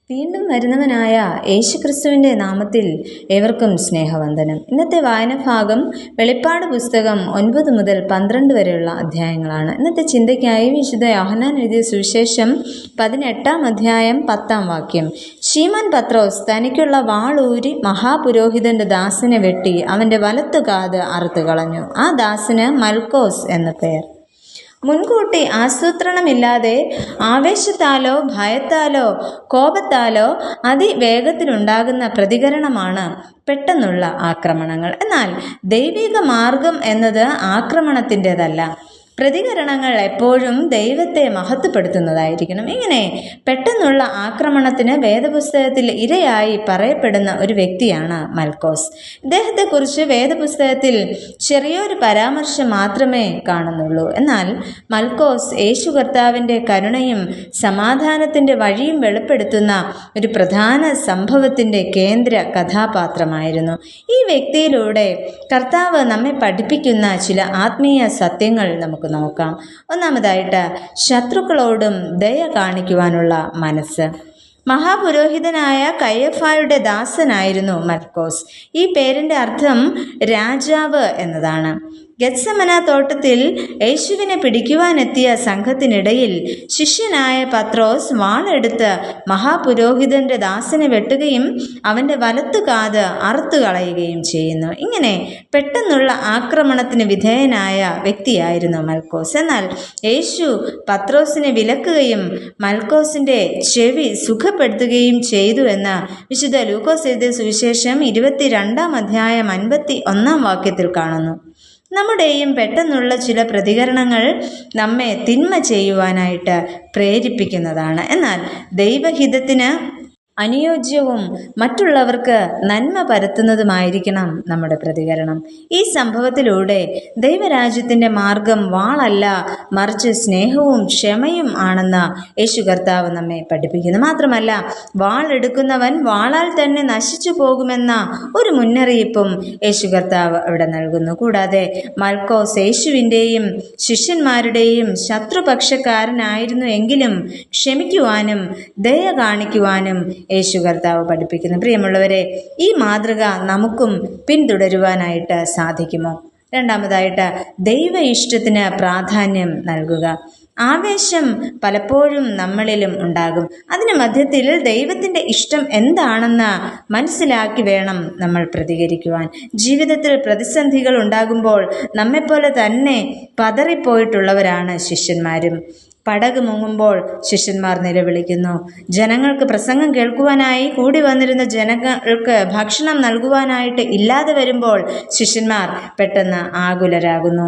വീണ്ടും വരുന്നവനായ യേശുക്രിസ്തുവിൻ്റെ നാമത്തിൽ ഏവർക്കും സ്നേഹവന്ദനം. ഇന്നത്തെ വായനഭാഗം വെളിപ്പാട് പുസ്തകം 9 മുതൽ 12 വരെയുള്ള അധ്യായങ്ങളാണ്. ഇന്നത്തെ ചിന്തയ്ക്കായി വിശുദ്ധ യോഹന്നാൻ എഴുതിയ സുവിശേഷം 18-ാം അധ്യായം 10-ാം വാക്യം. ശീമോൻ പത്രോസ് തനിക്കുള്ള വാളൂരി മഹാപുരോഹിതന്റെ ദാസനെ വെട്ടി അവൻ്റെ വലത്തുകാത് അറുത്തുകളഞ്ഞു. ആ ദാസന് മൽക്കോസ് എന്ന പേർ. മുൻകൂട്ടി ആസൂത്രണമില്ലാതെ ആവേശത്താലോ ഭയത്താലോ കോപത്താലോ അതിവേഗത്തിലുണ്ടാകുന്ന പ്രതികരണമാണ് പെട്ടെന്നുള്ള ആക്രമണങ്ങൾ. എന്നാൽ ദൈവിക മാർഗം എന്നത് ആക്രമണത്തിൻ്റെതല്ല. പ്രതികരണങ്ങൾ എപ്പോഴും ദൈവത്തെ മഹത്വപ്പെടുത്തുന്നതായിരിക്കണം. ഇങ്ങനെ പെട്ടെന്നുള്ള ആക്രമണത്തിന് വേദപുസ്തകത്തിൽ ഇരയായി പറയപ്പെടുന്ന ഒരു വ്യക്തിയാണ് മൽക്കോസ്. ഇദ്ദേഹത്തെക്കുറിച്ച് വേദപുസ്തകത്തിൽ ചെറിയൊരു പരാമർശം മാത്രമേ കാണുന്നുള്ളൂ. എന്നാൽ മൽക്കോസ് യേശു കർത്താവിൻ്റെ കരുണയും സമാധാനത്തിൻ്റെ വഴിയും വെളിപ്പെടുത്തുന്ന ഒരു പ്രധാന സംഭവത്തിൻ്റെ കേന്ദ്ര കഥാപാത്രമായിരുന്നു. ഈ വ്യക്തിയിലൂടെ കർത്താവ് നമ്മെ പഠിപ്പിക്കുന്ന ചില ആത്മീയ സത്യങ്ങൾ നമുക്ക് നോക്കാം. ഒന്നാമതായിട്ട്, ശത്രുക്കളോടും ദയ കാണിക്കുവാനുള്ള മനസ്സ്. മഹാപുരോഹിതനായ കയ്യഫായുടെ ദാസനായിരുന്നു മൽക്കോസ്. ഈ പേരിൻ്റെ അർത്ഥം രാജാവ് എന്നതാണ്. ഗെത്സമന തോട്ടത്തിൽ യേശുവിനെ പിടിക്കുവാനെത്തിയ സംഘത്തിനിടയിൽ ശിഷ്യനായ പത്രോസ് വാളെടുത്ത് മഹാപുരോഹിതന്റെ ദാസനെ വെട്ടുകയും അവൻ്റെ വലത്തുകാത് അറുത്തുകളയുകയും ചെയ്യുന്നു. ഇങ്ങനെ പെട്ടെന്നുള്ള ആക്രമണത്തിന് വിധേയനായ വ്യക്തിയായിരുന്നു മൽക്കോസ്. എന്നാൽ യേശു പത്രോസിനെ വിലക്കുകയും മൽക്കോസിൻ്റെ ചെവി സുഖപ്പെടുത്തുകയും ചെയ്തു എന്ന് വിശുദ്ധ ലൂക്കോസ് എഴുതിയ സുവിശേഷം 22-ാം അധ്യായം 51-ാം വാക്യത്തിൽ കാണുന്നു. നമ്മുടെയും പെട്ടെന്നുള്ള ചില പ്രതികരണങ്ങൾ നമ്മെ തിന്മ ചെയ്യുവാനായിട്ട് പ്രേരിപ്പിക്കുന്നതാണ്. എന്നാൽ ദൈവഹിതത്തിന് അനുയോജ്യവും മറ്റുള്ളവർക്ക് നന്മ പരത്തുന്നതുമായിരിക്കണം നമ്മുടെ പ്രതികരണം. ഈ സംഭവത്തിലൂടെ ദൈവരാജ്യത്തിൻ്റെ മാർഗം വാളല്ല, മറിച്ച് സ്നേഹവും ക്ഷമയും ആണെന്ന് യേശു കർത്താവ് നമ്മെ പഠിപ്പിക്കുന്നു. മാത്രമല്ല, വാളെടുക്കുന്നവൻ വാളാൽ തന്നെ നശിച്ചു പോകുമെന്ന ഒരു മുന്നറിയിപ്പും യേശു കർത്താവ് അവിടെ നൽകുന്നു. കൂടാതെ മൽക്കോസ് യേശുവിൻ്റെയും ശിഷ്യന്മാരുടെയും ശത്രുപക്ഷക്കാരനായിരുന്നു എങ്കിലും ക്ഷമിക്കുവാനും ദയ കാണിക്കുവാനും യേശു കർത്താവ് പഠിപ്പിക്കുന്നു. പ്രിയമുള്ളവരെ, ഈ മാതൃക നമുക്കും പിന്തുടരുവാനായിട്ട് സാധിക്കുമോ? രണ്ടാമതായിട്ട്, ദൈവ ഇഷ്ടത്തിന് പ്രാധാന്യം നൽകുക. ആവേശം പലപ്പോഴും നമ്മളിലും ഉണ്ടാകും. അതിന് മധ്യത്തിൽ ദൈവത്തിൻ്റെ ഇഷ്ടം എന്താണെന്ന് മനസ്സിലാക്കി വേണം നമ്മൾ പ്രതികരിക്കുവാൻ. ജീവിതത്തിൽ പ്രതിസന്ധികൾ ഉണ്ടാകുമ്പോൾ നമ്മെപ്പോലെ തന്നെ പതറിപ്പോയിട്ടുള്ളവരാണ് ശിഷ്യന്മാരും. പടക് മുങ്ങുമ്പോൾ ശിഷ്യന്മാർ നിലവിളിക്കുന്നു. ജനങ്ങൾക്ക് പ്രസംഗം കേൾക്കുവാനായി കൂടി വന്നിരുന്ന ജനങ്ങൾക്ക് ഭക്ഷണം നൽകുവാനായിട്ട് ഇല്ലാതെ വരുമ്പോൾ ശിഷ്യന്മാർ പെട്ടെന്ന് ആകുലരാകുന്നു.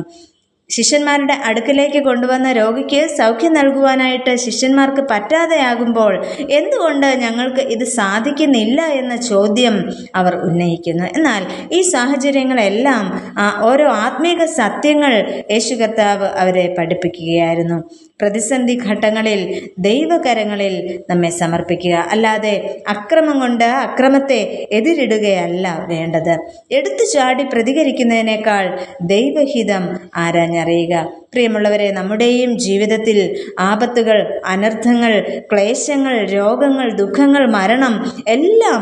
ശിഷ്യന്മാരുടെ അടുക്കിലേക്ക് കൊണ്ടുവന്ന രോഗിക്ക് സൗഖ്യം നൽകുവാനായിട്ട് ശിഷ്യന്മാർക്ക് പറ്റാതെയാകുമ്പോൾ എന്തുകൊണ്ട് ഞങ്ങൾക്ക് ഇത് സാധിക്കുന്നില്ല എന്ന ചോദ്യം അവർ ഉന്നയിക്കുന്നു. എന്നാൽ ഈ സാഹചര്യങ്ങളെല്ലാം ഓരോ ആത്മീക സത്യങ്ങൾ യേശു കർത്താവ് അവരെ പഠിപ്പിക്കുകയായിരുന്നു. പ്രതിസന്ധി ഘട്ടങ്ങളിൽ ദൈവകരങ്ങളിൽ നമ്മെ സമർപ്പിക്കുക, അല്ലാതെ അക്രമം കൊണ്ട് അക്രമത്തെ എതിരിടുകയല്ല വേണ്ടത്. എടുത്തു ചാടി പ്രതികരിക്കുന്നതിനേക്കാൾ ദൈവഹിതം ആരാഞ്ഞറിയുക. പ്രിയമുള്ളവരെ, നമ്മുടെയും ജീവിതത്തിൽ ആപത്തുകൾ, അനർത്ഥങ്ങൾ, ക്ലേശങ്ങൾ, രോഗങ്ങൾ, ദുഃഖങ്ങൾ, മരണം എല്ലാം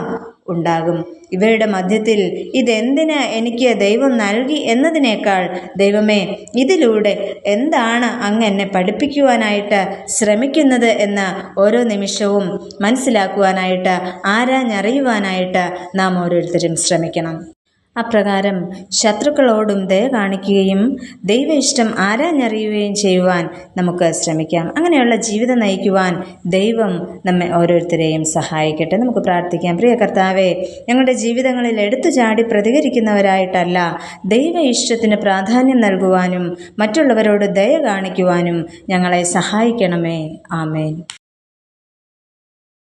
ഉണ്ടാകും. ഇവയുടെ മധ്യത്തിൽ ഇതെന്തിന് എനിക്ക് ദൈവം നൽകി എന്നതിനേക്കാൾ, ദൈവമേ, ഇതിലൂടെ എന്താണ് അങ്ങ് എന്നെ പഠിപ്പിക്കുവാനായിട്ട് ശ്രമിക്കുന്നത് എന്ന് ഓരോ നിമിഷവും മനസ്സിലാക്കുവാനായിട്ട്, ആരാഞ്ഞറിയുവാനായിട്ട് നാം ഓരോരുത്തരും ശ്രമിക്കണം. അപ്രകാരം ശത്രുക്കളോടും ദയ കാണിക്കുകയും ദൈവ ഇഷ്ടം ആരാഞ്ഞറിയുകയും ചെയ്യുവാൻ നമുക്ക് ശ്രമിക്കാം. അങ്ങനെയുള്ള ജീവിതം നയിക്കുവാൻ ദൈവം നമ്മെ ഓരോരുത്തരെയും സഹായിക്കട്ടെ. നമുക്ക് പ്രാർത്ഥിക്കാം. പ്രിയ കർത്താവേ, ഞങ്ങളുടെ ജീവിതങ്ങളിൽ എടുത്തു ചാടി പ്രതികരിക്കുന്നവരായിട്ടല്ല, ദൈവ ഇഷ്ടത്തിന് പ്രാധാന്യം നൽകുവാനും മറ്റുള്ളവരോട് ദയ കാണിക്കുവാനും ഞങ്ങളെ സഹായിക്കണമേ. ആമേൻ.